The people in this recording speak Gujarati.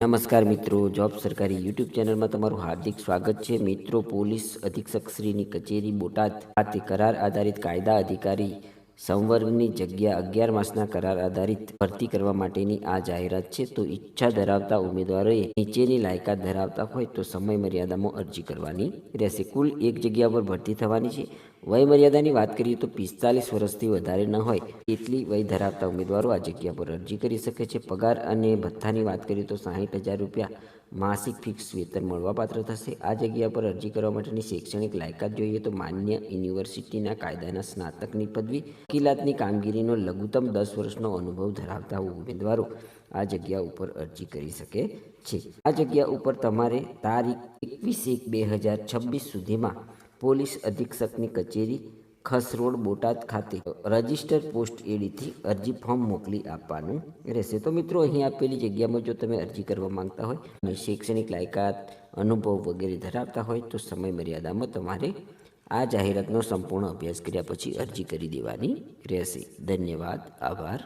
નમસ્કાર મિત્રો, જોબ સરકારી યુટ્યુબ ચેનલમાં તમારું હાર્દિક સ્વાગત છે. મિત્રો, પોલીસ અધિક્ષક શ્રીની કચેરી બોટાદ ખાતે કરાર આધારિત કાયદા અધિકારી સંવર્ગની જગ્યા 11 માસના કરાર આધારિત ભરતી કરવા માટેની આ જાહેરાત છે. તો ઈચ્છા ધરાવતા ઉમેદવારોએ નીચેની લાયકાત ધરાવતા હોય તો સમય મર્યાદામાં અરજી કરવાની રહેશે. કુલ એક જગ્યા પર ભરતી થવાની છે. વય મર્યાદાની વાત કરીએ તો 45 વર્ષથી વધારે ન હોય એટલી વય ધરાવતા ઉમેદવારો આ જગ્યા પર અરજી કરી શકે છે. પગાર અને ભથ્થાની વાત કરીએ તો 60,000 રૂપિયા માસિક ફિક્સ વેતન મળવાપાત્ર થશે. આ જગ્યા પર અરજી કરવા માટેની શૈક્ષણિક લાયકાત જોઈએ તો માન્ય યુનિવર્સિટીના કાયદાના સ્નાતકની પદવી, વકીલાતની કામગીરીનો લઘુત્તમ 10 વર્ષનો અનુભવ ધરાવતા ઉમેદવારો આ જગ્યા ઉપર અરજી કરી શકે છે. આ જગ્યા ઉપર તમારે તારીખ 21/1/2026 સુધીમાં પોલીસ અધિક્ષકની કચેરી ખસરોડ બોટાદ ખાતે રજિસ્ટર પોસ્ટ એડીથી અરજી ફોર્મ મોકલી આપવાનું રહેશે. તો મિત્રો, અહીં આપેલી જગ્યામાં જો તમે અરજી કરવા માંગતા હોય અને શૈક્ષણિક લાયકાત, અનુભવ વગેરે ધરાવતા હોય તો સમય મર્યાદામાં તમારે આ જાહેરાતનો સંપૂર્ણ અભ્યાસ કર્યા પછી અરજી કરી દેવાની રહેશે. ધન્યવાદ, આભાર.